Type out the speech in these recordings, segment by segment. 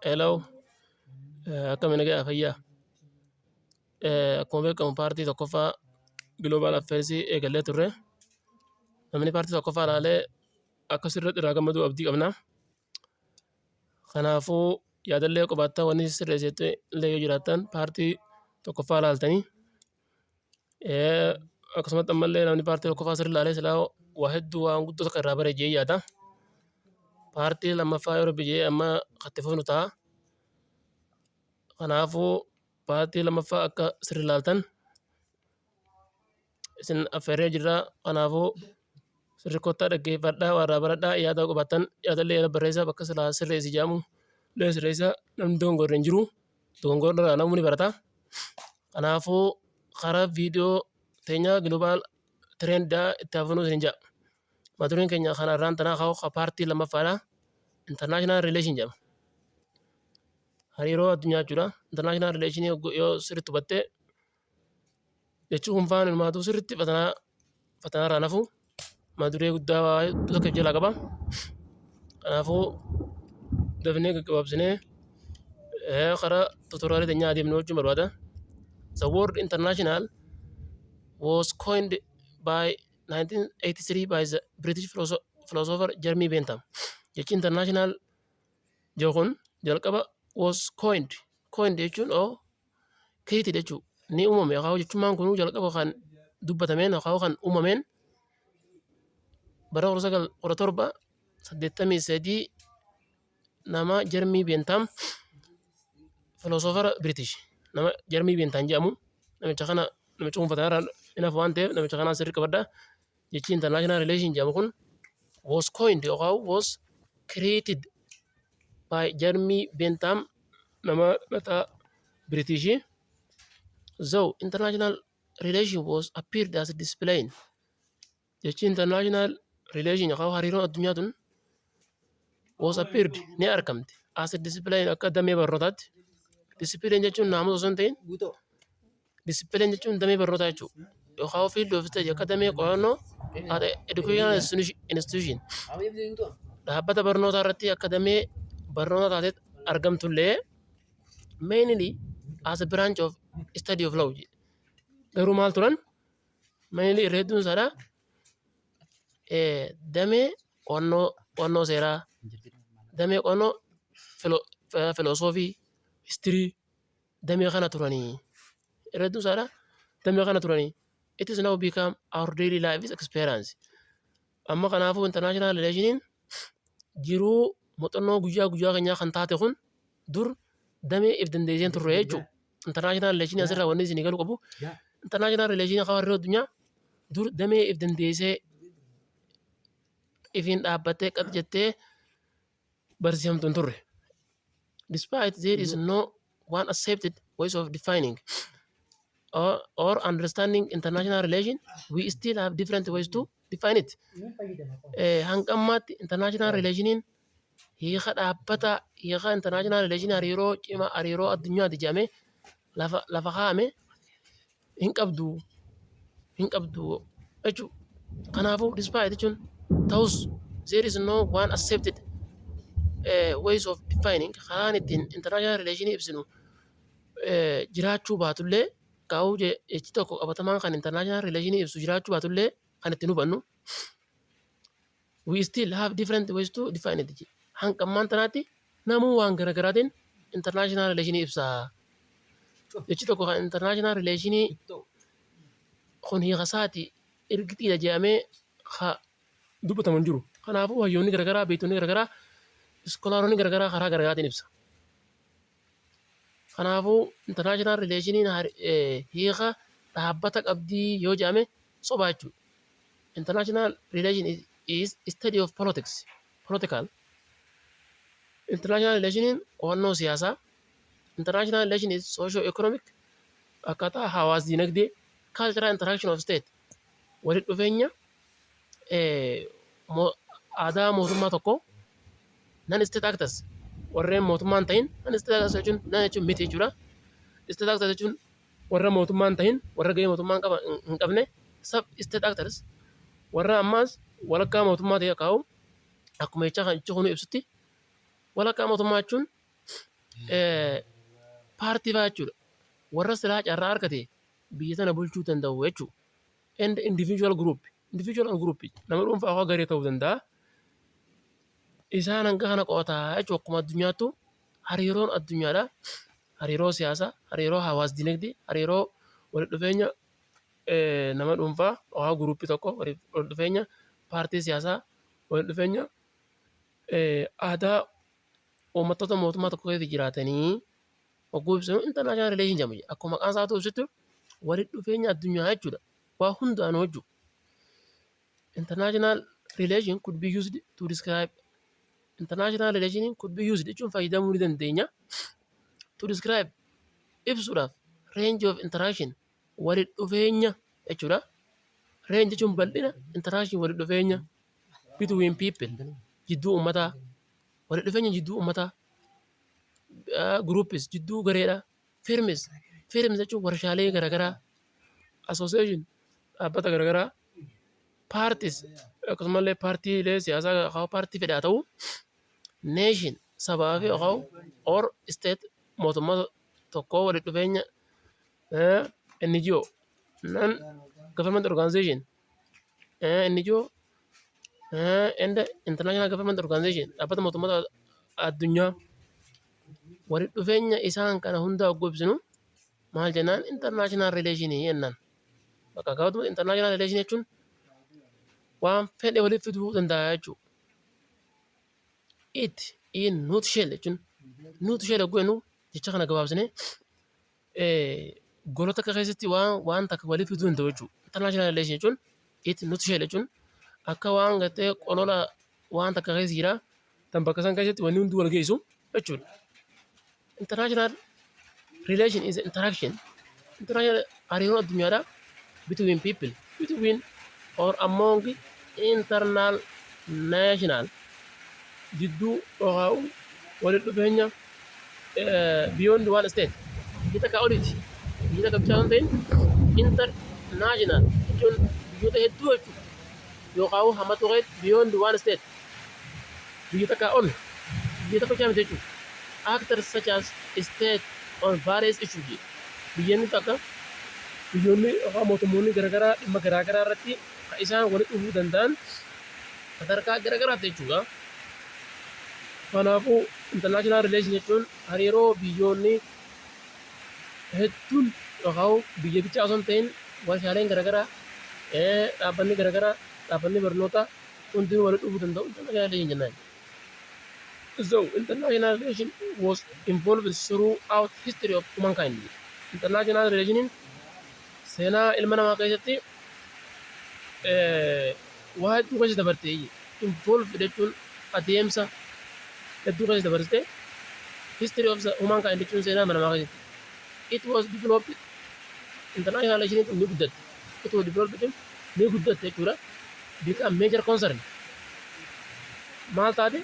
Hello, akkam nagaa fayyaa. Akkuma beekamu paartii tokkoffaa Global Affairs eegallee turre. Namni paartii tokkoffaa ilaalee akka sirriitti irraa gammadu abdii qabna. Kanaafuu yaadallee qabaattaa wanni sirreessitu illee yoo jiraattan paartii tokkoffaa ilaaltanii akkasumatti ammallee namni paartii tokkoffaa sirrii ilaalee silaa waa hedduu waan guddoo takka irraa bare jee yaada. Paartii lammaffaa yeroo biyyee amma kattifuuf nu ta'a. Kanaafuu paartii lammaffaa akka sirrii ilaaltan isin affeerree jirra. Kanaafuu sirrii kottaa dhaggeeffadhaa warraa baradhaa yaada qabaattan yaadallee yaada barreessaa bakka silaa sirreessi jedhamu lee sirreessaa namni dogongorre hin jiru. Dogongorra namni barata. Kanaafuu karaa viidiyoo teenya Global Trend itti hafuun isin jedha. Mata dureen keenya kanarraan tanaa kaa'u paartii lammaffaadha. International Relation jedhama. Hariiroo addunyaa jechuudha. International Relation yoo sirriitti hubatte jechuun kun faan ilmaatu sirriitti fatanaarraa nafu mata duree guddaa waa tokko jalaa qaba. Kanaafuu dafnee gaggabaabsinee karaa tuutoriyaalii teenyaa adeemnee hojjechuu barbaada. The word international was coined by 1983 by the British philosopher Jeremy Bentham. Jechi international jechuun jalqaba was coined jechuun created jechuun ni uumame yookaan jechuun kun jalqaba kan dubbatameen yookaan kan uumameen bara 1987 nama Jeremy Bentham philosopher British nama Jeremy Bentham jedhamu namicha dhuunfataa inaaf waan ta'eef namicha kanaan sirrii qabadda. Jechi international relation jedhamu kun was coined yookaan was created by Jeremy Bentham nama lataa British. Though international relation was appeared as discipline. Jechi international relation yookaan hariiroo addunyaa tun was appeared ni argamte as discipline akka damee barnootaatti. Discipline jechuun naamusa osoo hin ta'in discipline jechuun damee barnootaa jechuudha. Yookaan field of study akka damee qo'annoo educational institution. Dhaabbata barnootaa irratti akka damee barnoota taatetti argamtullee mainly as a branch of study of law. Garuu maal turan? Mainly irra hedduun isaadha damee qo'annoo seeraa, damee qo'annoo filosoofii, history damee kana turanii. Irra hedduun isaadha damee kana turanii. It is now become our daily life experience. Amma kanaafuu international relation jiruu muuxannoo guyyaa keenyaa kan taate kun dur damee if dandeesseen turre jechuudha. International relation asirraa wanni isin galu qabu. International relation akka hariiroo addunyaa dur damee if dandeessee ifiin dhaabbattee qat jettee barsiifamtu hin turre. Despite there is no one accepted ways of defining or understanding international relation, we still have different ways to define it. Hanga ammaatti international relationiin hiika dhaabbata hiika international relation hariiroo cimaa hariiroo addunyaati jedhamee lafa kaa'ame hin qabdu jechuudha. Kanaafuu despite jechuun ta'us there is no one accepted ways of defining karaan ittiin international relation ibsinu jiraachuu baatullee kaa'uu jechi tokko qabatamaan kan international relation ibsu jiraachuu baatullee kan ittiin hubannu we still have different ways to define it. Hanga ammaan tanaatti namuu waan garaagaraatiin international relation ibsa. Jechi tokko kan international relation kun hiika isaati ergitiidha jedhamee dubbatamu hin jiru. Kanaafuu hayyoonni garaagaraa beektonni garaagaraa iskoolaaronni garaagaraa karaa garaagaraatiin ibsa. Kanaafuu international relation hiika dhaabbata qabdii yoo jedhame sobaa jechuudha. International relation is study of political. International relation qo'annoo siyaasaa. International relation is socio-economic akkaataa hawaas dinagdee cultural interaction of state walitti dhufeenya aadaa mootummaa tokko non state actors warreen mootummaan ta'in non state actors jechuun miti jechuudha. State actors jechuun warra mootummaan ta'in warra gahee mootummaan hin qabne sub state actors warra ammaas walakkaa mootummaa ta'e kaa'u akkuma jecha kan jecha kunu ibsutti walakkaa mootummaa jechuun paartii fa'aa jechuudha. Warra silaa carraa argate biyya sana bulchuu danda'u jechuudha. And individual group nama dhuunfaa akka garee ta'uu danda'a. Isaan hanga kana qo'ataa jechuudha akkuma addunyaattu hariiroon addunyaadha. Hariiroo siyaasaa, hariiroo hawaas dinagdee, hariiroo walitti dhufeenya nama dhuunfaa waa guruppii tokko walitti dhufeenya paartii siyaasaa walitti dhufeenya aadaa uummattoota mootummaa tokko keessa jiraatanii ogguu ibsinu international relation jedhama. Akkuma maqaan isaatu ibsutti walitti dhufeenya addunyaa jechuudha. Waa hundaan hojju. International relation could be used to describe international relation could be used jechuun fayyadamuu ni dandeenya. To describe ibsuudhaaf range of interaction walitti dhufeenya jechuudha. Range jechuun bal'ina, interaction walitti dhufeenya between people jidduu uummataa walitti dhufeenya jidduu uummataa groups jidduu gareedha. Firms jechuun warshaalee garaagaraa association dhaabbata garaagaraa parties akkasumallee paartiilee siyaasaa haa paartii fedhaa ta'u nation sabaa fi or state mootummaa tokkoo walitti dhufeenya NGO non government organization NGO and international government organization dhaabbata mootummaa addunyaa walitti dhufeenya isaan kana hunda ogguu ibsinu maal jennaan international relation jennaan. Bakka gaafatu international relation jechuun waan fedhe walitti fiduu danda'a jechuudha. In nutshell jechuun nutshell ogguu jennu jecha kana gabaabsine golota akka keessatti waan takka walitti fiduu danda'u jechuudha. International relation jechuun nutshell jechuun akka waan gartee qolola waan takka keessa jira tan bakka san keessatti wanni hundi wal geessu jechuudha. International relation is interaction. International hariiroo addunyaadha between people, between or among internal national jidduu dhooqaa'u walitti dhufeenya beyond one state biyya takka oliiti biyya takka bichaa hin ta'in international jechuun biyyoota hedduu jechuudha yookaan hamma tuqeet beyond one state biyya takka ol biyya takka bichaa miti jechuudha. Actors such as state on various issues biyyoonni takka biyyoonni yookaan mootummoonni garaagaraa dhimma garaagaraa irratti isaan walitti dhufuu danda'an sadarkaa garaagaraatti jechuudha. Kanaafuu international relation jechuun hariiroo biyyoonni hedduun yookaan biyya bichaa osoo hin ta'in warshaaleen garaagaraa dhaabbanni garaagaraa dhaabbanni barnoota hundinuu walitti dhufuu danda'u international relation jennaan. So international relation was involved throughout history of humankind. International relation seenaa ilma namaa keessatti waa hedduu keessa dabarte involved jechuun adeemsa hedduu keessa dabarte history of humankind jechuun seenaa ilma namaa keessatti. It was developed international relation ni guddatte. It was developed ni guddatte jechuudha. Become major concern. Maal taate?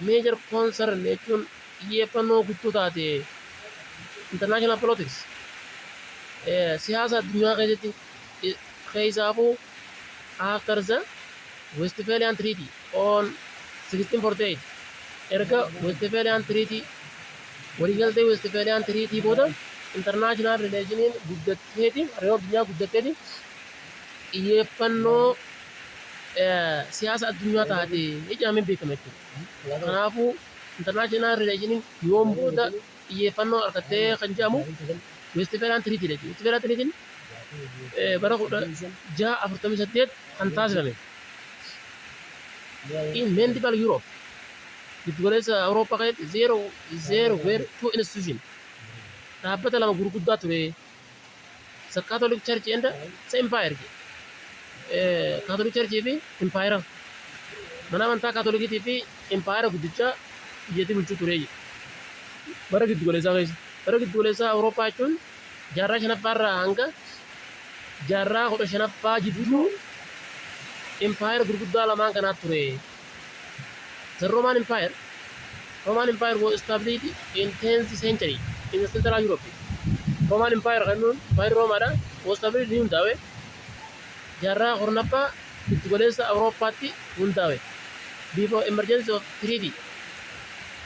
Major concern jechuun xiyyeeffannoo guddoo taate international politics siyaasa addunyaa keessatti keessaafuu after the Westphalian Treaty on 1648 erga Westphalian Treaty waliigaltee Westphalian Treaty booda international relationiin guddatteeti hariiroo addunyaa guddatteeti xiyyeeffannoo siyaasa addunyaa taate jedhamee beekama jechuudha. Kanaafuu international relationiin yoom booda xiyyeeffannoo argattee kan jedhamu Westphalian Treaty dha. Westphalian Treaty bara 1648 kan taasifame. In medieval Europe giddugaleessa Awurooppaa keessatti there were two institutions dhaabbata lama gurguddaa ture. The Catholic Church and the Empire. Catholic Church fi Empire. Mana amantaa Kaatolikiitii fi Empire guddichaa biyyattii bulchuu ture. Bara giddugaleessaa keessa. Bara giddugaleessaa Awurooppaa jechuun jaarraa shanaffaa irraa hanga jaarraa 15ffaa jidduu Empire gurguddaa lamaan kanaa ture. The Roman Empire was established in 10th century in Central Europe. Roman Empire kan Empire Romaadha was established ni hundaa'e jaarraa 14ffaa giddugaleessa Awurooppaatti hundaa'e. before emergency of treaty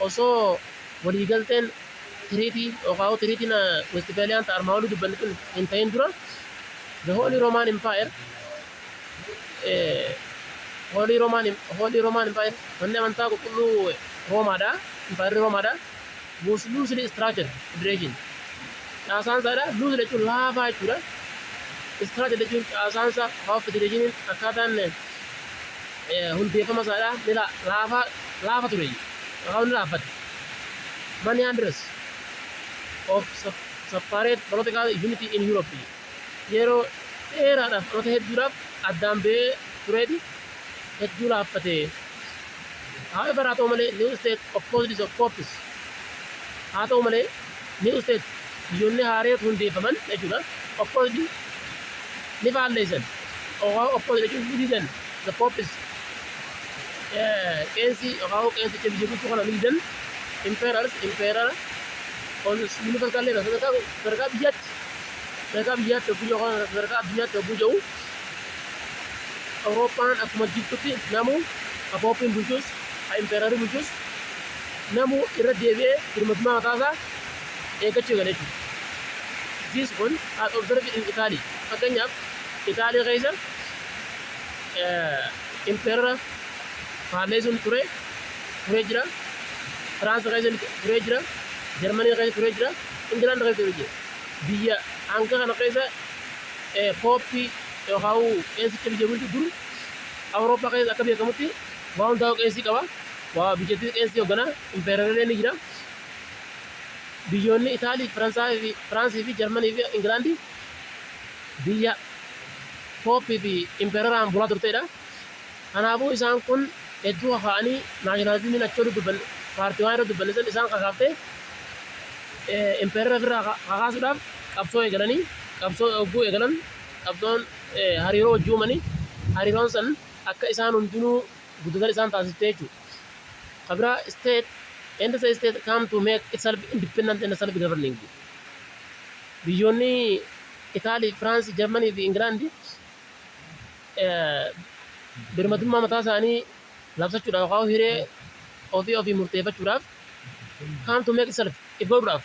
osoo waliigalteen treaty yookaan treaty na Westphalian ta'an maaluu dubbanni kun hin ta'in dura the Holy Roman Empire Holy Roman Empire manni amantaa qulqulluu Roomaadha Empire Roomaadha was loosely structured federation caasaan isaadha loosely jechuun laafaa jechuudha structured jechuun caasaan isaa haa federation akkaataan hundeeffama isaadha ni laafa ture yookaan ni laafate many hundreds of separate political unity in Europe yeroo dheeraadhaaf dhaloota hedduudhaaf addaan ba'ee tureeti hedduu laaffate. However, haa ta'u malee new state opposed of popes haa ta'u malee new state biyyoonni haareet hundeeffaman jechuudha opposed ni faalleessan opposed jechuun ni didan the popes qeensi yookaan qeensicha biyya bulchuu kana ni didan impeerara on universal kalleedha sadarkaa biyyaatti obbuu yookaan sadarkaa addunyaatti obbuu jedhu Awurooppaan akkuma jirtutti namuu apooppiin bulchus impeerarri bulchus namuu irra deebi'ee birmadummaa mataasaa eeggachuu eegale jechuudha. This one has observed in Italy. Fakkeenyaaf Itaalii keessa impeerara faalleessuun turee jira. Firaansi keessa turee jira. Jarmanii keessa turee jira. Ingilaand keessa turee jira. Biyya hanga kana keessa pooppii yookaan qeensicha biyya bulchu dur Awurooppaa keessa akka beekamutti waa hundaa'u qeensii qaba. Waa biyyattii qeensii hoogganaa impeerarri ni jira. Biyyoonni Itaalii, Firaansii fi Jarmanii fi Ingilaandi biyya pooppii fi impeeraraan bulaa turtedha. Kanaafuu isaan kun hedduu ka'anii naashinaalizimiin achii dubban paartiiwwan irra dubbannisan isaan kakaaftee impeerara ofirraa kakaasuudhaaf qabsoo eegalanii qabsoo ogguu eegalan qabsoon hariiroo wajjii uumanii hariiroon san akka isaan hundinuu guddatan isaan taasistee jechuudha. Kabira state and the state come to make itself independent and self-governing. Biyyoonni Itaalii, Firaansi, Jarmanii fi Ingilaandi birmadummaa mataa isaanii labsachuudhaaf yookaan hiree ofii murteeffachuudhaaf come to make itself if godhuudhaaf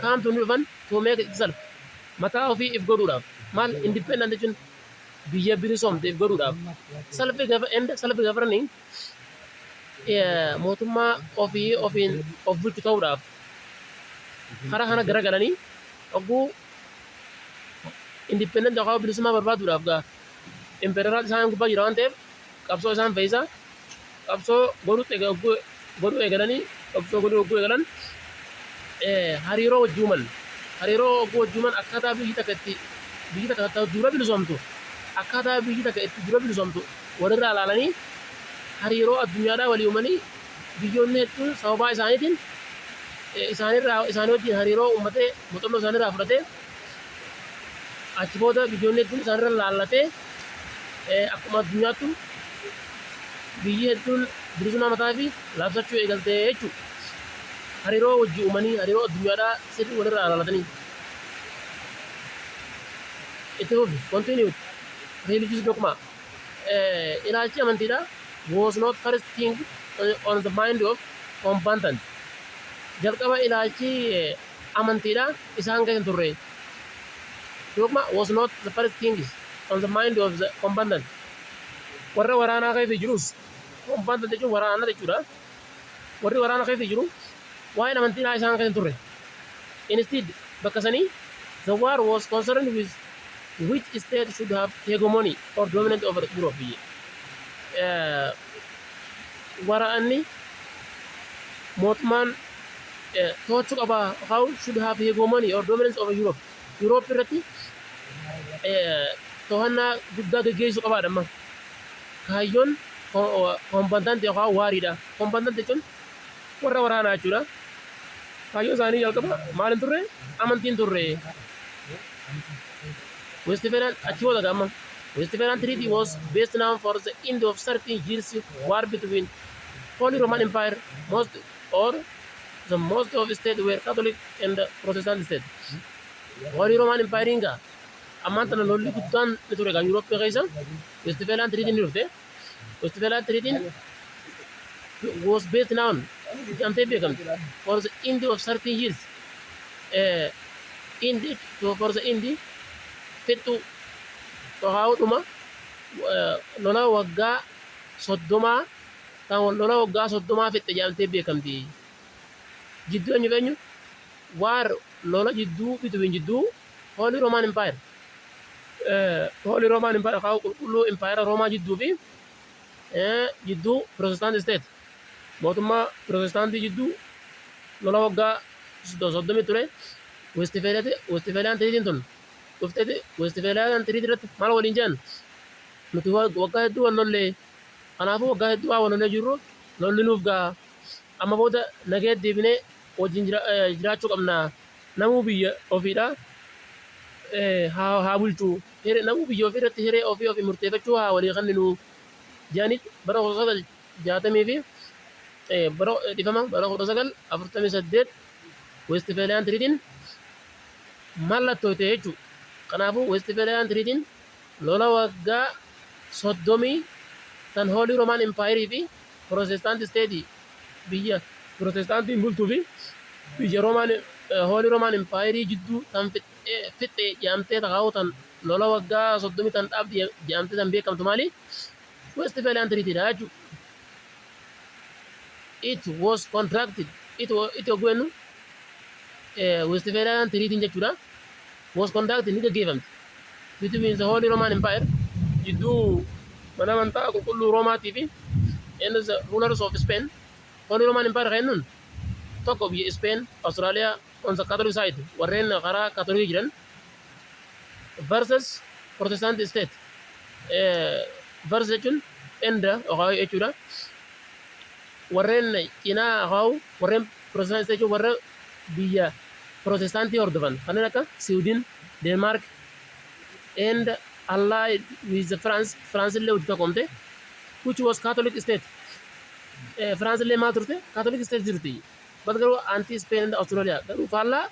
come to dhufan to make itself mataa ofii if godhuudhaaf maal independent jechuun biyya bilisoomte if godhuudhaaf self-governing mootummaa ofiin of bulchu ta'uudhaaf karaa kana garagalanii ogguu independent yookaan bilisummaa barbaaduudhaaf gaa impeeraraat isaan gubbaa jira waan ta'eef qabsoo isaan fe'isaa qabsoo godhuu eegalanii qabsoo godhuu ogguu eegalan hariiroo wajjii uuman akkaataa biyyi takka dura bilisoomtu akkaataa biyyi takka itti dura bilisoomtu walirraa ilaalanii hariiroo addunyaadhaa walii uumanii biyyoonni hedduun sababaa isaaniitiin isaanii wajjin hariiroo uummatee muuxannoo isaaniirraa fudhatee achi booda biyyoonni hedduun isaanirra laallatee akkuma addunyaattu biyyi hedduun bilisummaa mataa fi labsachuu eegaltee jechuudha. Hariiroo wajjii uumanii hariiroo addunyaadhaa sirrii walirraa laallatanii. Itti fufi continued religious dogma ilaalchi amantiidhaa was not first thing on the mind of combatant. Jalqaba ilaalchi amantiidhaa isaan keessa turre. Dogma was not the first thing on the mind of the combatant. Warra waraanaa keessa jirus combatant jechuun waraana jechuudha. Warri waraana keessa jiru waa'een amantiidhaa isaan keessa turre. Instead bakka sanii the war was concerned with which state should have hegemony or dominance over Europe. Waraanni mootummaan to'achuu qaba how should have hegemony or dominance over Europe. Europe irratti to'annaa guddaa gaggeessuu qabaadha amma. Kaayyoon kombatantii yookaan waariidha. Kombatantii jechuun warra waraanaa jechuudha. Kaayyoon isaanii jalqaba maal hin turre amantiin turre. Westphalian achi booda gamma. Westphalian Treaty was based now for the end of 30 years war between Holy Roman Empire most of states were Catholic and Protestant states. Holy Roman Empire inga amman tana lolli guddaan ni ture kan Europe keessa Westphalian Treaty ni dhufte. Westphalian Treaty was based on jamtee beekamti for the end of 13 years. Uh, Indi for the Indi fixu haadhuma lola waggaa soddomaa kan lola waggaa soddomaa fixe jedhamtee beekamti. Jidduu eenyu eenyu waar lola jidduu between jidduu Holy Roman Empire Holy Roman Empire haa qulqulluu Empire Roomaa jidduu fi jidduu Protestant State mootummaa Protestantii jidduu lola waggaa soddomii ture. Westphalian Treaty tun dhuftee Westphalian Treaty irratti maal waliin jedhan nuti waggaa hedduu wal lollee kanaafuu waggaa hedduu haa wal lollee jirru lolli nuuf ga'a amma booda nagee deebinee wajjin jiraachuu qabna namuu biyya ofiidha haa bulchu namuu biyya ofii irratti hiree ofii murteeffachuu haa walii kenninu jedhanii bara 1960 fi bara 1948 Westphalian Treaty mallattoo ta'e jechuudha. Kanaafuu Westphalian Treaty lola waggaa 30 kan Holy Roman Empire fi Protestant State biyya Protestantiin bultuu fi biyya Holy Roman Empire jidduu kan fixe jedhamtee taa'uutan lola waggaa 30 tan dhaabdi jedhamtee tan beekamtu maali? Westphalian Treaty dha jechuudha. It was contracted. It ogwennu Westphalian Treaty jechuudha. Was conducted ni gaggeeffamte between the Holy Roman Empire jidduu mana amantaa qulqulluu Roomaatii fi and the rulers of Spain. Holy Roman Empire kan jennuun tokko biyya Spain, Australia on the Catholic side warreen karaa Catholic jiran versus Protestant State. Versus jechuun enda Ohio jechuudha. Warreen cinaa Ohio warreen Protestant State jechuun warra biyya Protestantii hordofan kanneen akka Sweden, Denmark and allied with France illee wajjin tokkomte which was Catholic State. France illee maal turte Catholic State jirti. But garuu anti Spain and Australia garuu faallaa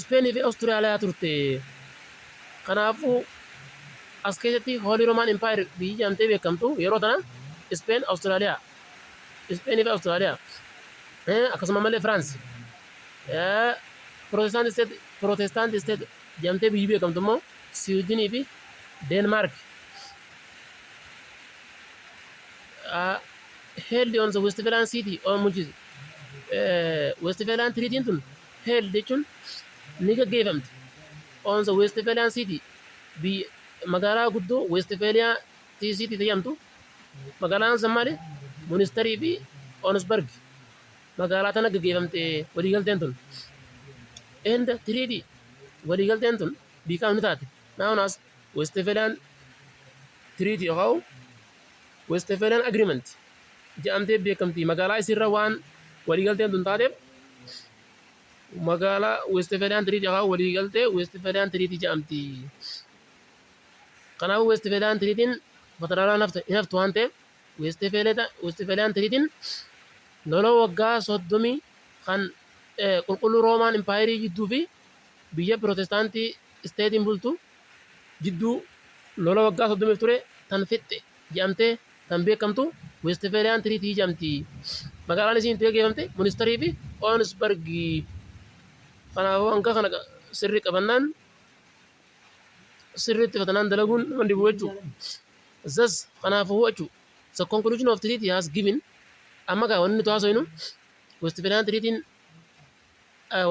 Spain fi Australia turte. Kanaafuu as keessatti Holy Roman Empire biyyi jedhamtee beekamtu yeroo tana Spain Australia akkasuma malee France Protestant State jedhamtee biyyi beekamtu immoo Sweden fi Denmark. Held on the Westphalian City which is Westphalian Treaty tun held jechuun ni gaggeeffamte on the Westphalian City magaalaa guddoo Westphalia City jedhamtu magaalaan san maali Munsterii fi Onsberg magaalaa tana gaggeeffamte waliigalteen tun. And Treaty waliigalteen tun beekamni taate known as Westphalian Treaty yookaan Westphalian Agreement jedhamtee beekamti. Magaalaa isirra waan waliigalteen tun taateef magaalaa Westphalian Treaty yookaan waliigaltee Westphalian Treaty jedhamti. Kanaafuu Westphalian Treaty federaalaa naftu waan ta'eef Westphalian Treaty lola waggaa 30 kan qulqulluu Roman Empire jidduu fi biyya Protestantii Statein bultu jidduu lola waggaa 30 ture tan fixe jedhamtee tan beekamtu Westphalian Treaty jedhamti. Magaalaan isiin itti gaggeeffamte Munsterii fi Onsberg. Kanaafuu hanga kana sirri qabannaan sirriitti fatanaan dalaguun nama dhibu jechuudha. Thus kanaafuu jechuudha. The conclusion of treaty has given amma gaa wanni nuti haasofnu Westphalian Treaty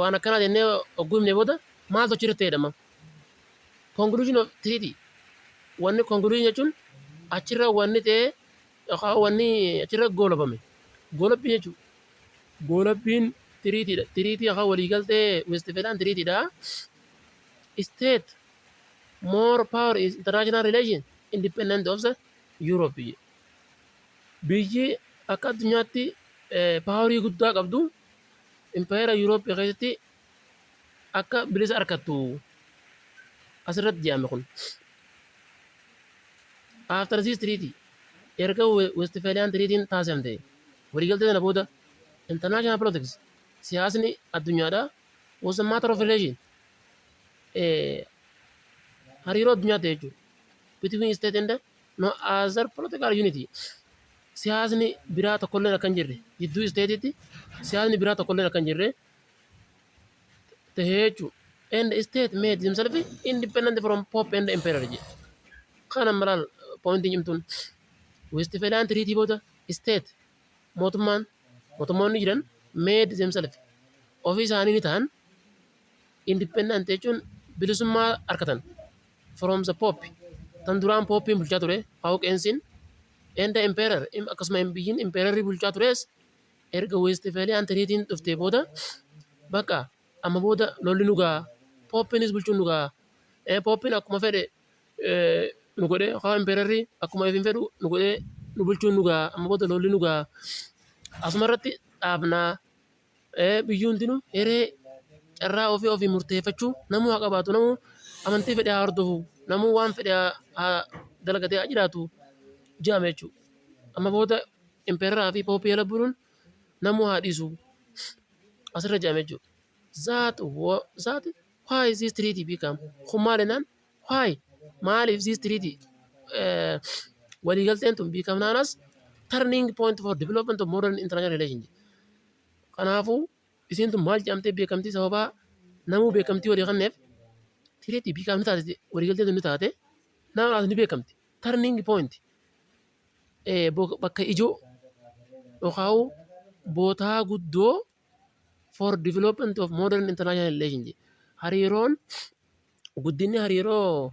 waan akkanaa jennee ogguu himne booda maaltu achirratti jedhama. Conclusion of treaty wanni conclusion jechuun achirra wanni ta'e yookaan wanni achirra goolabame goolabbii jechuudha. Goolabbiin tiriitiidha. Tiriitii yookaan waliigaltee Westphalian Treatyidha. State more power is international relation independent of the Europe. Biyyi akka addunyaatti paawarii guddaa qabdu Empire Europe keessatti akka bilisa harkattu asirratti jedhame kun. After this treaty erga Westphalian Treaty taasifamte waliigaltee sana booda international politics siyaasni addunyaadhaa was a matter of relation hariiroo addunyaa ta'e jechuudha between state and no other political unity. siyaasni biraa tokkolleen akka hin jirre jidduu isteetitti siyaasni biraa tokkolleen akka hin jirre tahee jechuudha. And state made themselves independent from Pope and Emperor jedhe. Kana malal pointiin cimtuun Westphalian Treaty booda state mootummoonni jiran made themselves ofii isaanii ni ta'an independent jechuun bilisummaa argatan from the Pope tan duraan Popein bulchaa ture Hawqeensiin and Emperor akkasuma biyyiin Emperorri bulchaa tures erga Westphalian Treatyin dhuftee booda bakka amma booda lolli nu ga'a Popinis bulchuun nu ga'a Popin akkuma fedhe nu godhe haa Emperorri akkuma ifin fedhu nu godhe nu bulchuun nu ga'a amma booda lolli nu ga'a asumarratti dhaabnaa biyyuuntinu hiree carraa ofii murteeffachuu namuu haa qabaatu namuu amantii fedhe haa hordofu namuu waan fedhe haa dalagatee haa jiraatu jedhame jechuudha. Amma booda Emperoraa fi Popii lubbuun namuu haa dhiisu asirra jedhame jechuudha. That why is this treaty become humaalenaan why maaliif this treaty waliigalteen tun beekamnaanas turning point for development of modern international relations. Kanaafuu isiin tun maal jedhamtee beekamtii sababaa namuu beekamtii walii kenneef treaty beekamni taate waliigalteen tun ni taate namas ni beekamti. Turning point bakka ijoo yookaan bootaa guddoo for development of modern international relations. Hariiroon guddinni hariiroo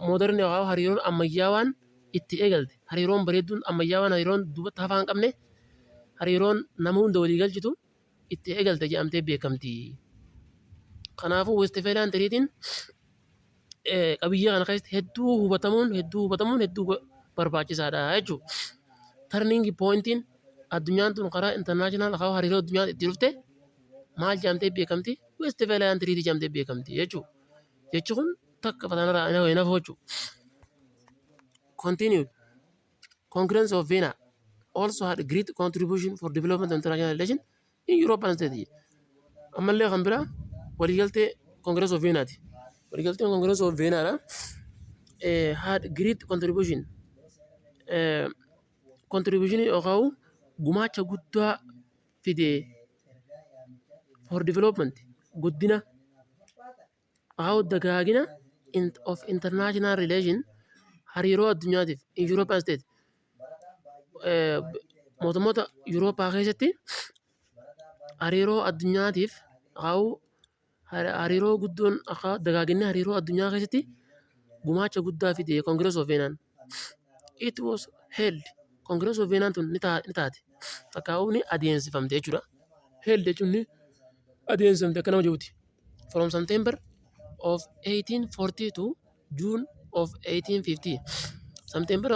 modern yookaan hariiroon ammayyaawaan itti eegalte hariiroon bareedduun ammayyaawaan hariiroon duubatti hafaa hin qabne hariiroon nama hunda walii galchitu itti eegalte jedhamtee beekamti. Kanaafuu Westphalian Treatyin qabiyyee kana keessatti hedduu hubatamuun hedduu barbaachisaadha jechuudha. Turning pointiin addunyaan tun karaa international hariiroo addunyaa itti dhufte maal jedhamtee beekamti Westphalian Treaty jedhamtee beekamti jechuudha. Jechi kun takka fatanarraa hin hafu jechuudha. Continued. Congress of Vienna also had a great contribution for development of international relations in European states. Ammallee kan biraa waliigaltee Congress of Vienna ti. Waliigalteen Congress of Vienna had great contribution. Contribution yookaan gumaacha guddaa fide for development guddina dagaagina of international relation hariiroo addunyaatiif in European state mootummoota Eurooppaa keessatti hariiroo addunyaatiif hariiroo guddoon akka dagaaginni hariiroo addunyaa keessatti gumaacha guddaa fide Congress of Vienna. It was held Congress of Vienna tun ni taate takkaa'uu ni adeemsifamte jechuudha. Held jechuun ni adeemsifamte akka nama jiruuti. From September of 1840 to June of 1850. September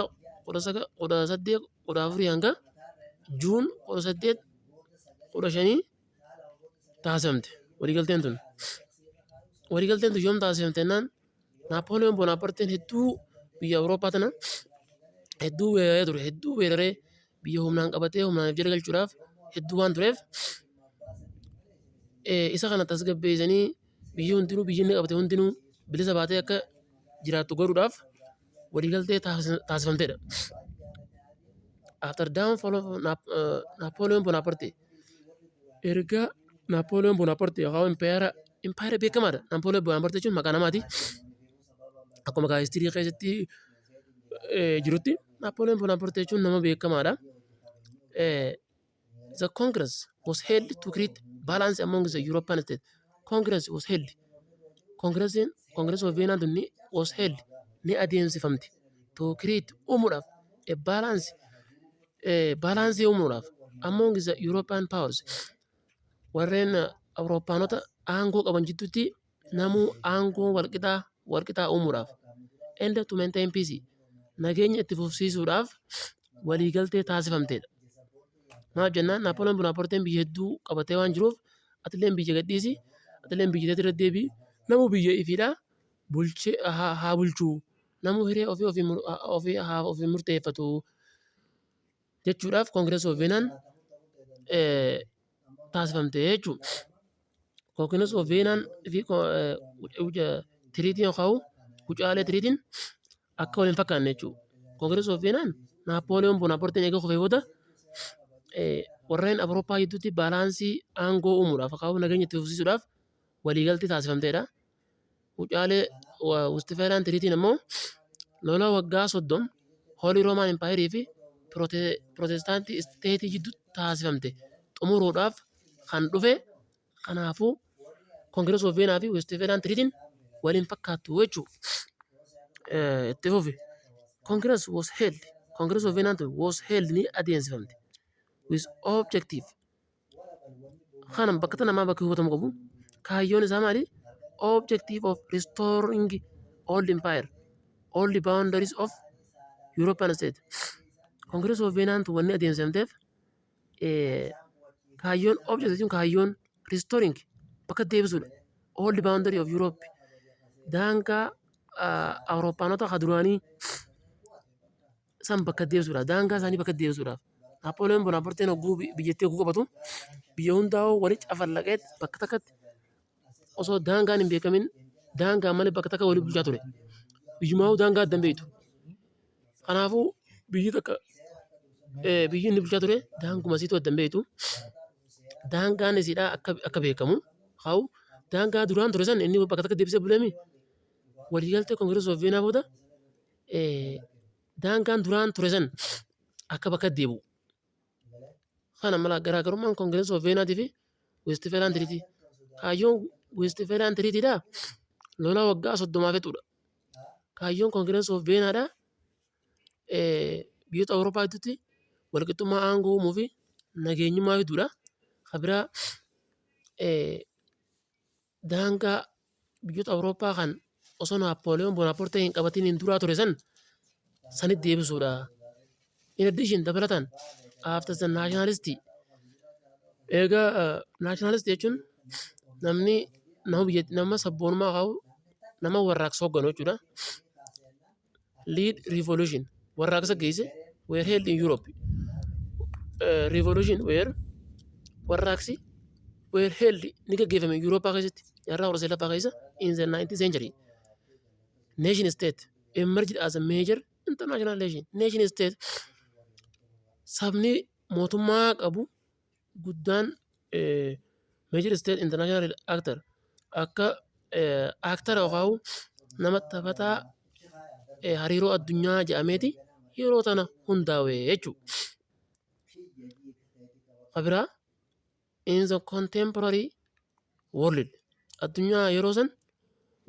18 hanga June 18 taasifamte waliigalteen tun. Waliigalteen tun yoom taasifamte jennaan Napoleon Bonaparte hedduu biyya Awurooppaa tana hedduu weeraree ture hedduu weeraree biyya humnaan qabatee humnaan jala galchuudhaaf hedduu waan tureef isa kana tasgabbeessanii biyyi hundinuu biyyinni qabate hundinuu bilisa baatee akka jiraattu godhuudhaaf waliigaltee taasifamtedha. After downfall of Napoleon Bonaparte erga Napoleon Bonaparte yookaan empire beekamaadha. Napoleon Bonaparte jechuun maqaa namaati. Akkuma gaazexii keessatti jirutti Napoleon Bonaparte jechuun nama beekamaadha. The Congress was held to create balance among the European states. Congress was held. Congress of Vienna was held ni adeemsifamte to create umuudhaaf a balance umuudhaaf among the European powers. Warreen Awurooppaanota aangoo qaban jidduutti namuu aangoo walqixaa umuudhaaf and to maintain peace. Nageenya itti fufsiisuudhaaf waliigaltee taasifamtedha. Maaf jennaan Napoleon Bonaparte biyya hedduu qabatee waan jiruuf atileen biyya gadhiisi atileen biyya irra deebii namuu biyya ifiidhaa bulchee haa bulchuu namuu hiree ofii murteeffatu jechuudhaaf Congress of Vienna taasifamte jechuudha. Congress of Vienna fi tiriitiin yookaan wucaalee tiriitiin akka waliin fakkaanne jechuudha. Congress of Vienna Napoleon Bonaparte eega kufee booda warreen Awurooppaa gidduutti baalaansii aangoo uumuudhaaf akkaataa nageenya itti fufsiisuudhaaf waliigaltee taasifamteedha. Wucaalee Westphalian Treaty immoo lola waggaa 30 Holy Roman Empire fi Protestant State gidduutti taasifamte xumuruudhaaf kan dhufe. Kanaafuu Congress of Vienna fi Westphalian Treaty waliin fakkaatu jechuudha. Itti fufi. Congress of Vienna was held ni adeemsifamte with objective. Kanaan bakka tana maa bakka hubatamu qabu. Kaayyoon isaa maali? Objective of restoring old empire, all the boundaries of European state. Congress of Vienna wanni adeemsifamteef kaayyoon objective jechuun kaayyoon restoring bakka deebisuudha. All the boundary of Europe. Daangaa Awurooppaanota ka duraanii san bakka deebisuudha. Daangaa isaanii bakka deebisuudhaaf. Napoleon Bonaparte hogguu biyyattii hogguu qabatu biyya hundaa'uu walitti afallaqeet bakka takkatti osoo daangaan hin beekamin daangaa malee bakka takka walii bulchaa ture. Biyyumaa'uu daangaa adda hin beektu. Kanaafuu biyyi takka biyyi inni bulchaa ture daanguma siitu adda hin beektu. Daangaan isiidhaa akka beekamu haa daangaa duraan ture san inni bakka takka deebisee buleemi waliigaltee Congress of Vienna booda daangaan duraan ture san akka bakka deebi'u. Kana mala garaagarummaan Congress of Vienna fi Westphalian Treaty. Kaayyoon Westphalian Treaty dha lola waggaa 30 fixuudha. Kaayyoon Congress of Vienna dha biyyoota Awurooppaa gidduutti walqixxummaa aangoo uumuu fi nageenyummaa fiduudha. Kabiraa daangaa biyyoota Awurooppaa kan osoo Napoleon Bonaparte hin qabatiin hin duraa ture san sanitti deebisuudha. In addition dabalataan after the nationalist nationalist jechuun namni nama sabboonummaa qabu nama warraaqsa hoogganu jechuudha. Lead revolution warraaqsa geesse were held in Europe. Revolution warraaqsi were held ni gaggeeffame Eurooppaa keessatti yarraa horasee lafaa keessa in the 19th century. Nation state emerged as a major international nation state. Sabni mootummaa qabu guddaan major state international actor akka actor ofaawu nama taphataa hariiroo addunyaa jedhameeti yeroo tana hundaa'e jechuudha. Kabiraa in the contemporary world addunyaa yeroo san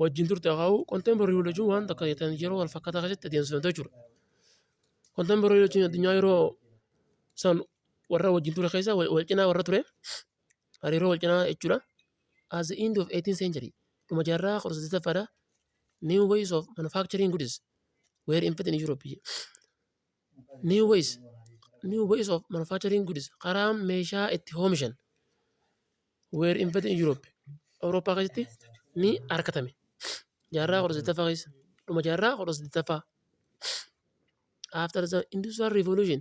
wajjin turte akaa'u contemporary world jechuun waan takka yeroo wal fakkaataa keessatti adeemsifamte jechuudha. Contemporary jechuun addunyaa yeroo san warra wajjin ture keessa wal cinaa warra ture hariiroo wal cinaa jechuudha. As the end of 18th century dhuma jaarraa 18ffaadha new ways of manufacturing goods were invented in Europe. New ways of manufacturing goods karaa meeshaa itti oomishan were invented in Europe. Awurooppaa keessatti ni argatame. Jaarraa 18ffaa keessa dhuma jaarraa 18ffaa. After the industrial revolution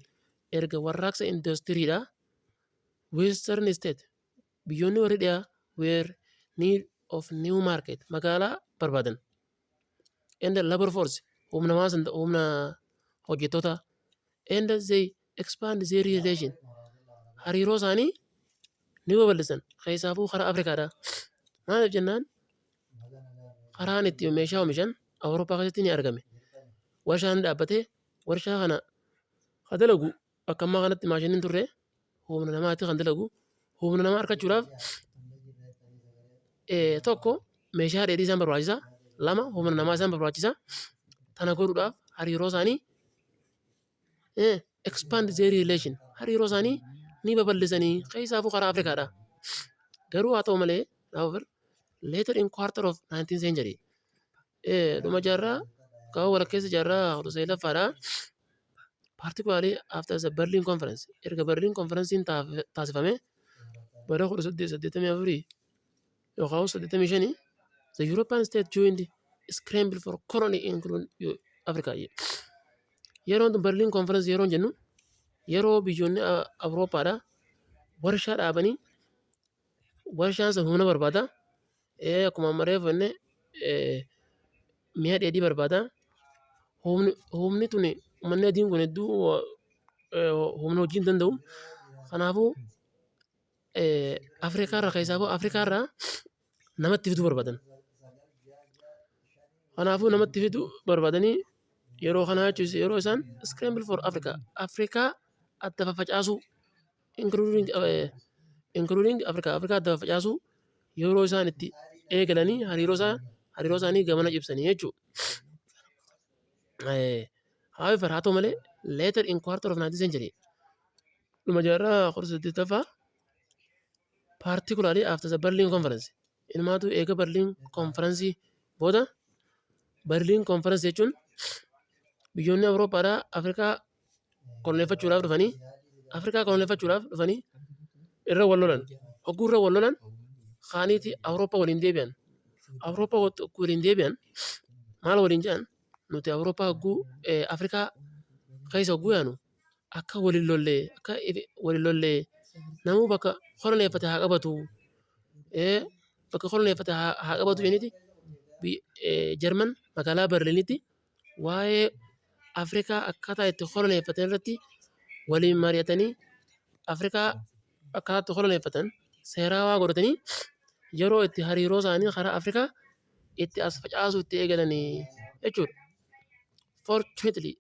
erga warraaqsa industiriidha western state biyyoonni warri dhiyaa were need of new market magaalaa barbaadan. And labor force humna hojjettoota and they expand their relation hariiroo isaanii ni babal'isan keessaafuu karaa Afrikaadha. Maaliif jennaan karaan itti meeshaa oomishan Awurooppaa keessatti ni argame. Warshaan dhaabbatee warshaa kana kan dalagu akka ammaa kanatti maashiniin turre humna namaatti kan dalagu humna namaa argachuudhaaf tokko meeshaa dheedhii isaan barbaachisa. Lama humna namaa isaan barbaachisa. Tana godhuudhaaf hariiroo isaanii expand their relation hariiroo isaanii ni babal'isanii keessaafuu karaa Afrikaadha. Garuu haa ta'u malee later in quarter of 19th century dhuma jaarraa kaawwa walakkeessa jaarraa 19ffaadha. Particularly after the Berlin conference erga Berlin conferencein taasifame bara 1884 yookaan 85 the European state joined scramble for colony including Africa. Yeroon Berlin conference yeroon jennu yeroo biyyoonni Awurooppaadha warshaa dhaabanii warshaan san humna barbaada. Akkuma ammaree mi'a dheedhii barbaada. Humni tuni uummanni adiin kun hedduu humna hojii hin danda'u. Kanaafuu Afrikaa irraa keessaa Afrikaa irraa namatti fiduu barbaadan. Kanaafuu namatti fiduu barbaadanii yeroo kana jechuun yeroo isaan scramble for Africa Afrikaa adda faffacaasuu including Afrikaa adda faffacaasuu yeroo isaan itti eegalanii hariiroo isaanii gamana cibsanii jechuudha. However, haa ta'u malee later in quarter of 19th century dhuma jaarraa 18ffaa particularly after the Berlin conference ilmaatu eega Berlin conference booda Berlin conference jechuun biyyoonni Awurooppaadhaa Afrikaa koloneeffachuudhaaf dhufanii irra wal lolan. Hogguu irra wal lolan kaaniiti Awurooppaa waliin deebi'an. Awurooppaa waliin deebi'an maal waliin jedhan nuti Awurooppaa hogguu Afrikaa keessa hogguu yaanu akka waliin lollee namuu bakka koloneeffate haa qabatu. Bakka koloneeffate haa qabatu jenniti Jarman magaalaa Berliinitti waa'ee Afrikaa akkaataa itti koloneeffatan irratti waliin mari'atanii Afrikaa akkaataa itti koloneeffatan seeraa godhatanii yeroo itti hariiroo isaanii karaa Afrikaa itti as facaasuu itti eegalanii jechuudha. Fortunately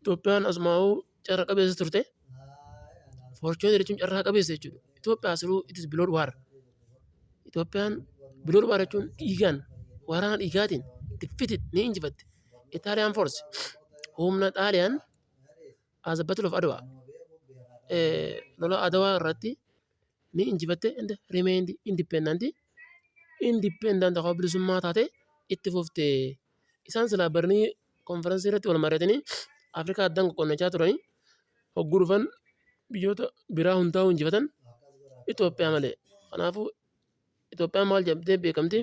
Itoophiyaan asumaa'uu carra qabeessa turte. Fortunately jechuun carraa qabeessa jechuudha. Itoophiyaa siruu it is below war. Itoophiyaan below war jechuun dhiigaan waraana dhiigaatiin defeated ni injifatte. Italian force humna Xaaliyaan as a battle of Adwa lola Adwaa irratti ni injifatte and remained independent akka bilisummaa taate itti fufte. Isaan silaa Berlin conference irratti wal mari'atanii Afrikaa addaan qoqqoonnachaa turanii hogguu dhufan biyyoota biraa hundaa'uu injifatan Itoophiyaa malee. Kanaafuu Itoophiyaan maal jedhamtee beekamti?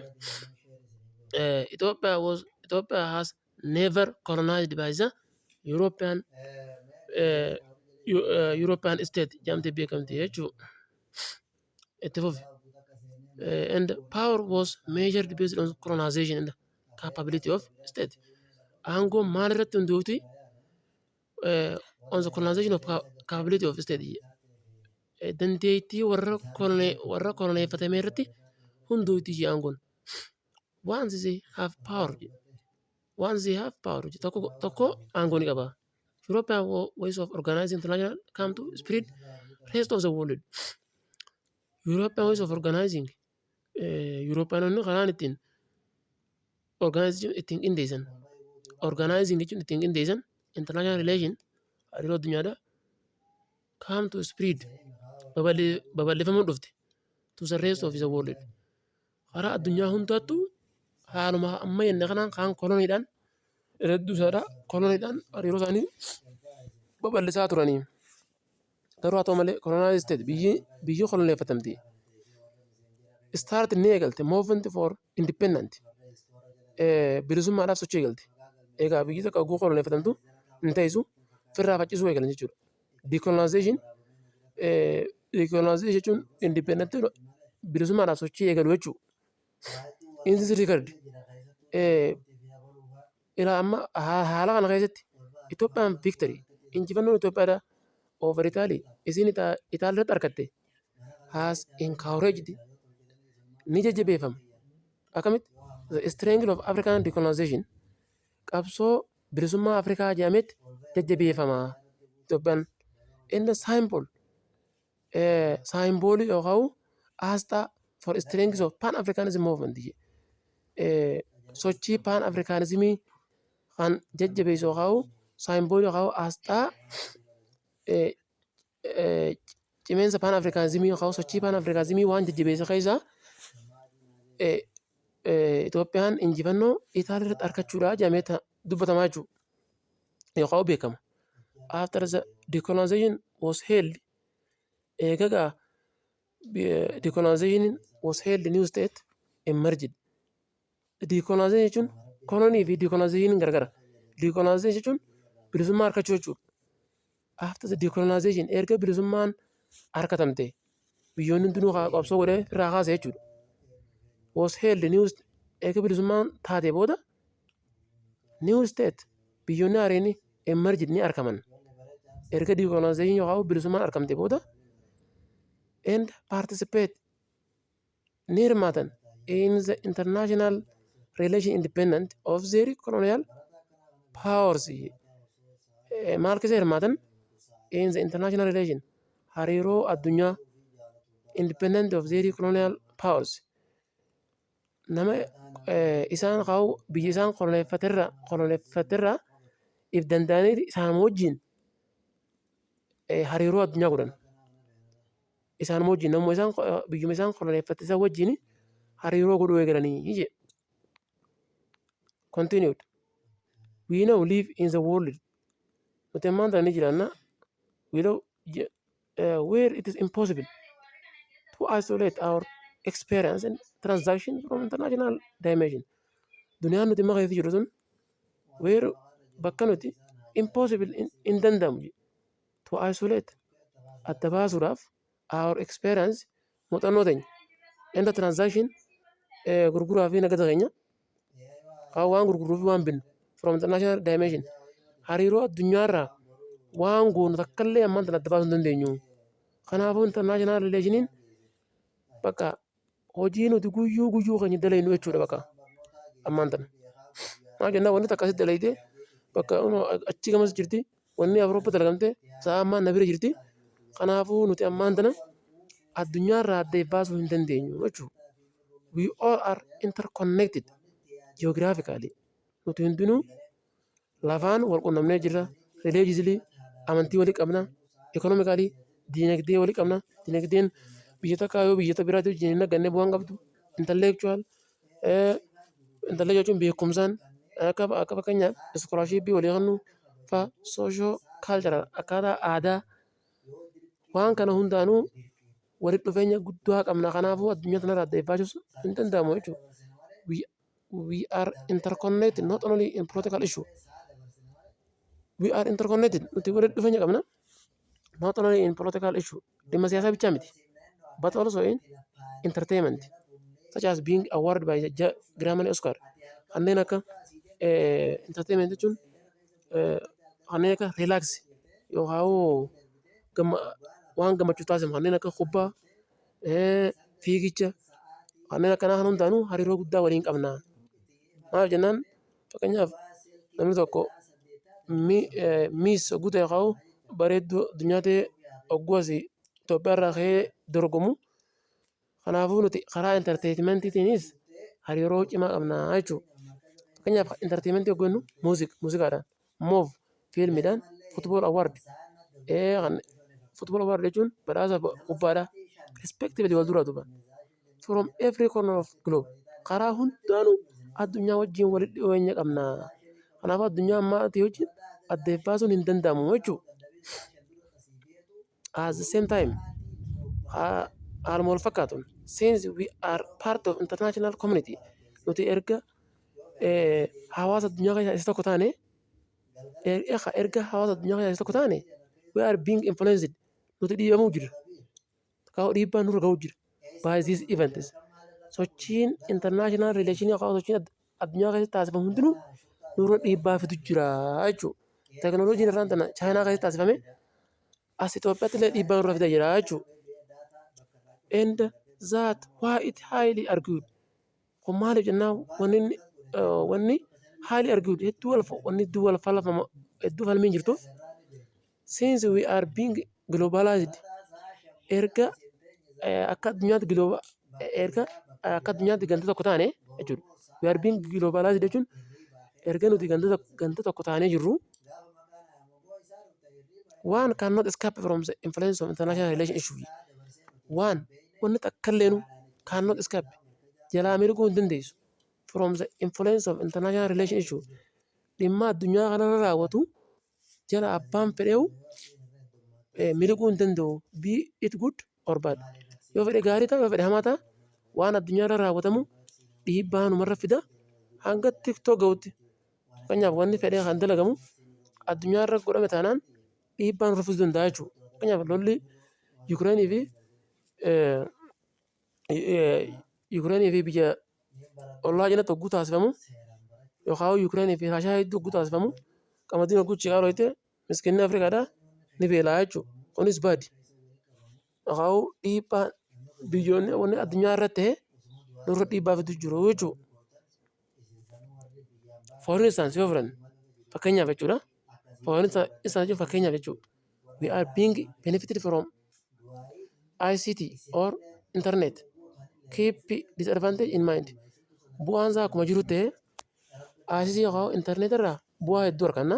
Ethiopia has never colonized by the European state jedhamtee beekamti jechuudha. Itti fufi. And power was measured based on colonization and capability of state. Aangoo maal irratti hundaa'uuti? On the colonization of capability of state. Dandeettii warra koloneeffatame irratti hundaa'uuti aangoon. Once they have power tokko aangoo ni qaba. European ways of organizing international come to spread rest of the world. European ways of organizing Europeanonni kanaan ittiin organizing jechuun ittiin qindeessan international relation hariiroo addunyaadhaa come to spread babal'ifamuu dhufte to the rest of the world. Karaa addunyaa hundaattuu haaluma amma jenne kanaan kaan koloniidhaan hedduu isaadhaa koloniidhaan hariiroo isaanii babal'isaa turanii. Garuu haa ta'u malee colonized state biyyi koloneeffatamte start ni eegalte movement for independent bilisummaadhaaf sochii eegalte. Egaa biyyi takka hogguu koloneeffatamtu hin ta'isu firraa faccisuu eegalan jechuudha. Decolonization jechuun independent bilisummaadhaaf sochii eegalu jechuudha. In this regard ilaa amma haala kana keessatti Itoophiyaan victory injifannoon Itoophiyaadhaa over Italy isin Itaaliirratti argatte has encouraged ni jajjabeeffama. Akkamitti the strength of African decolonization qabsoo bilisummaa Afrikaa jedhametti jajjabeeffama. Itoophiyaan in the symbol yookaan asxaa for strength of pan-Africanism movement sochii pan-Africanismii kan jajjabeessu yookaan symbol yookaan asxaa cimeensa pan-Africanismii yookaan sochii pan-Africanismii waan jajjabeessu keessaa Itoophiyaan injifannoo Itaaliirratti argachuudhaa jedhamee dubbatamaa jechuudha yookaan beekama. After the decolonization was held eegagaa decolonization was held new state emerged. Decolonization jechuun kolonii fi decolonization gargara. Decolonization jechuun bilisummaa argachuu jechuudha. After the decolonization erga bilisummaan argatamte biyyoonni hundinuu qabsoo godhee irraa kaase jechuudha. Was held new erga bilisummaan taate booda new state biyyoonni haareen emerged ni argaman erga decolonization yookaan bilisummaan argamte booda and participate ni hirmaatan in the international relation independent of their colonial powers. Maal keessa hirmaatan in the international relation hariiroo addunyaa independent of their colonial powers. Nama isaan qabu biyya isaan koloneeffaterra if danda'anii isaan wajjin hariiroo addunyaa godhan. Isaan wajjin namoota isaan biyyuma isaan koloneeffate isa wajjin hariiroo godhuu eegalanii ije. Continued. We now live in the world. Nuti ammaan tana ni jiraanna. We know where it is impossible to isolate our experience and transaction from international dimension. Duniyaan nuti maqaa keessa jirru sun where bakka nuti impossible in danda'amu to isolate adda baasuudhaaf our experience muuxannoo teenya and the transaction gurguraa fi nagada keenya waan gurguruu fi waan binnu from international dimension hariiroo addunyaarraa waan goonu takkallee ammaan tana adda baasuu hin dandeenyu. Kanaafuu international relationiin bakka hojii nuti guyyuu keenya dalaynu jechuudha bakka ammaan tana. Maal jennaan wanti takka asitti dalaytee bakka achi gamas jirti wanni Awurooppaa dalagamtee sa'a ammaan na bira jirti. Kanaafuu nuti ammaan tana addunyaarraa adda baasuu hin dandeenyu jechuudha. We all are interconnected geographically. Nuti hundinuu lafaan wal quunnamnee jirra. Religiously amantii walii qabna. Economically diinagdee walii qabna. Diinagdeen biyya takkaa yoo biyya biraatti wajjin nagannee bu'aan qabdu. Intellectual jechuun beekumsaan akka fakkeenyaaf iskoolashiippii walii kennu fa'a soosho kaalcharal akkaataa aadaa waan kana hundaanuu walitti dhufeenya guddaa qabna. Kanaafuu addunyaa kanarraa adda baachuus hin danda'amu jechuudha. We are interconnected not only in political issue. We are interconnected. Nuti walitti dhufeenya qabna not only in political issue. Dhimma siyaasaa bichaa miti. But also in entertainment. Such as being awarded by Grammy Oscar. Kanneen akka entertainment jechuun kanneen akka relax yookaan waan gammachuu taasifamu kanneen akka kubbaa fiigicha kanneen akkanaa kan hundaanuu hariiroo guddaa waliin qabna. Maal jennaan fakkeenyaaf namni tokko miis guutuu yookaan bareedduu addunyaa ta'ee ogguus Itoophiyaarraa ka'ee dorgomu. Kanaafuu nuti karaa entertainmentiitiinis hariiroo cimaa qabna jechuudha. Fakkeenyaaf entertainmentii hoggannu muuziqaadhaan, moof fiilmiidhaan, football award. Football award jechuun badhaasa kubbaadhaa. Respectively wal duraa duuba. From every corner of globe. Karaa hundaanuu addunyaa wajjin walitti dhiyeenya qabna. Kanaafuu addunyaa ammaa ta'e wajjin adda baasuun hin danda'amu jechuudha. At the same time, haaluma wal fakkaatuun since we are part of international community nuti erga hawaasa addunyaa keessaa isa tokko taane we are being influenced nuti dhiibamuu jirra. Dhiibbaan nurra ga'uu jira by these events. Sochiin international relation yookaan sochiin addunyaa keessatti taasifamu hundinuu nurra dhiibbaa fidu jira jechuudha. Teknooloojiin irraan tana Chaayinaa keessatti taasifame as Itoophiyaatti illee dhiibbaa nurra fidaa jira jechuudha. And that why it highly argued. Kun maaliif jennaan wanni highly argued hedduu wal falmiin jirtuuf since we are being globalized erga akka addunyaatti ganda tokko taane jechuudha. We are being globalized jechuun erga nuti ganda tokko taanee jirru one cannot escape from the influence of international relation issue. One wanni takkalleenu cannot escape jalaa miliquu hin dandeessu from the influence of international relation issue. Dhimma addunyaa kanarra raawwatu jala abbaan fedheewu miliquu hin danda'u. Be it good or bad. Yoo fedhe gaarii ta'a yoo fedhe hamaa ta'a waan addunyaarra raawwatamu dhiibbaa numarra fida hanga TikTok ga'utti. Fakkeenyaaf wanni fedhee kan dalagamu addunyaarra godhame taanaan dhiibbaa nurra fiduu danda'a jechuudha. Fakkeenyaaf lolli Yuukireenii fi biyya ollaa jalatti hogguu taasifamu yookaan Yuukireenii fi Raashiyaa hedduu hogguu taasifamu qamadiin hogguu ciqaa looyite miskinni Afrikaadhaa ni beelaa jechuudha. Kunis baadi. Yookaan dhiibbaa biyyoonni addunyaa irratti ta'e nurra dhiibbaa fidu jiru jechuudha. For instance yoo fudhanne fakkeenyaaf jechuudha. For instance jechuun fakkeenyaaf jechuudha. We are being benefited from ICT or internet. Keep disadvantage in mind. Bu'aan isaa akkuma jiru ta'e ICT yookaan internet irraa bu'aa hedduu arganna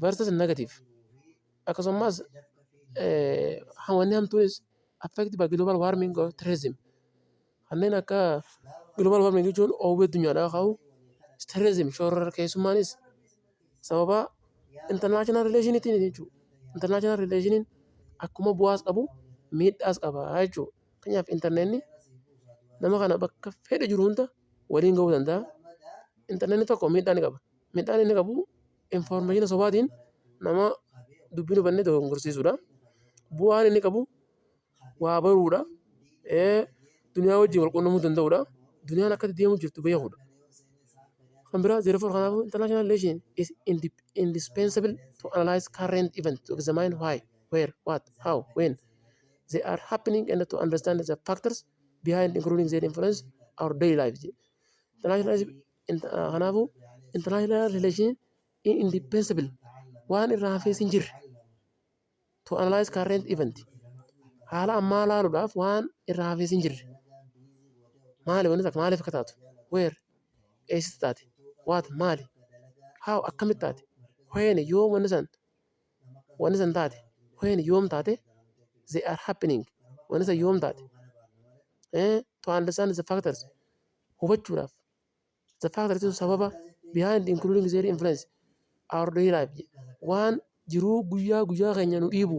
versus negative. Akkasumas wanni hamtuunis affected by global warming or terrorism. Kanneen akka global warming jechuun oowwii addunyaadhaa kaa'u terrorism shoror keessummaanis sababa international relationitiin jechuudha. International relationiin akkuma bu'aas qabu miidhaas qaba jechuudha. Kanaaf intarneetni nama kana bakka fedhe jiru hunda waliin ga'uu danda'a. Intarneetni tokko miidhaa ni qaba. Miidhaan inni qabu informaatiina sobaatiin nama dubbiin hubannee dogongorsiisuudha. Bu'aan inni qabu waa baruudha. Duniyaa wajjin wal quunnamuu danda'uudha. Duniyaan akkatti deemuu jirtu beekuudha. Kan biraa therefore kanaafuu international relation is indispensable to analyze current events to examine why, where, what, how, when they are happening and to understand the factors behind including their influence our daily lives. Kanaafuu international relation is indispensable waan irraa hafees hin jirre to analyze current event haala ammaa laaluudhaaf waan irraa hafees hin jirre maali wanni takka maaliif akka taatu where eessatti taate what maali how akkamitti taate when yoom wanni san taate when yoom taate they are happening wanni san yoom taate to understand the factors hubachuudhaaf the factors sababa behind including their influence our daily life waan jiruu guyyaa keenya nu dhiibu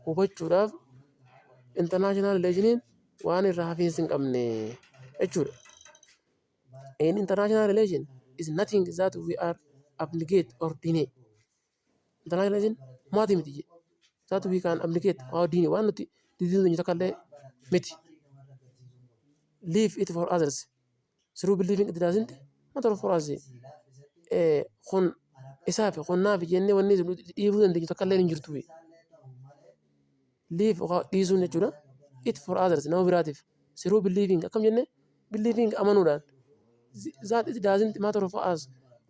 hubachuudhaaf international relationiin waan irraa hafees hin qabne jechuudha. In international relation is nothing that we are obligate or deny. International relation maati miti that we can obligate or deny waan nuti didii takka illee miti. Leave it for others. Through believing it doesn't matter for us. Kun isaaf kun naaf jennee wanni dhiibuu dandeenyu takka illee hin jirtu. Leave dhiisuun jechuudha. It for others nama biraatiif. Through believing akkam jennee believing amanuudhaan. That it doesn't matter for us.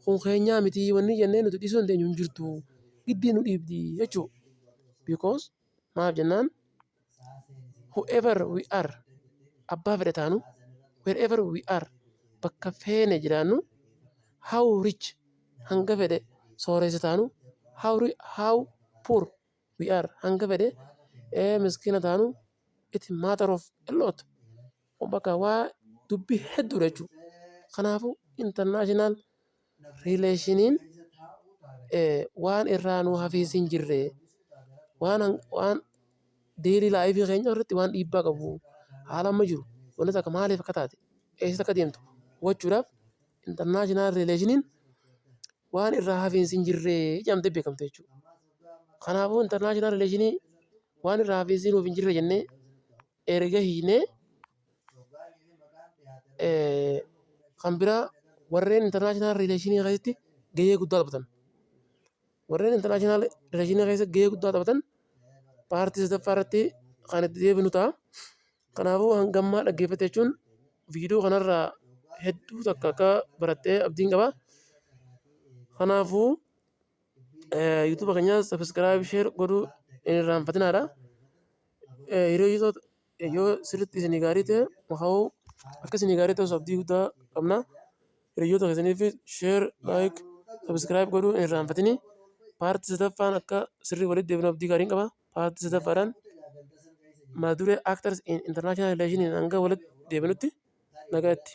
Kun keenyaa miti wanni jennee nuti dhiisuu dandeenyu hin jirtu. Giddii nu dhiibdi jechuudha. Because maaf jennaan whoever we are abbaa fedhe taanu wherever we are bakka feene jiraannu how rich hanga fedhe sooressa taanu how poor we are hanga fedhe miskiina taanu it matter of a lot bakka waa dubbii hedduu jechuudha. Kanaafuu international relationiin waan irraa nu hafees hin jirre waan daily life keenya irratti waan dhiibbaa qabu haala amma jiru wanti takka maaliif akka taate eessatti akka deemtu hubachuudhaaf international relationiin waan irraa hafees hin jirre jedhamtee beekamte jechuudha. Kanaafuu international relationii waan irraa hafees nuuf hin jirre jennee erga hiinee kan biraa warreen international relationii keessatti gahee guddaa taphatan. Warreen international relationii keessatti gahee guddaa taphatan paartii sadaffaa irratti kan itti deebinu ta'a. Kanaafuu hangammaa dhaggeeffate jechuun viidiyoo kanarraa hedduu takka akka barattee abdiin qaba. Kanaafuu yuutuuba keenya sabiskiraayib sheer godhuu hin irraanfatinaadha. Yoo sirriitti isinii gaarii ta'e makaa'uu akka isinii gaarii ta'us abdii guddaa qabna. Hiriyoota keessaniif sheer laayik sabiskiraayib godhuu hin irraanfatini. Paartii sadaffaan akka sirrii walitti deebinu abdii gaariin qaba. Paartii sadaffaadhaan mata duree actors in international relations hanga walitti deebinutti nagaatti.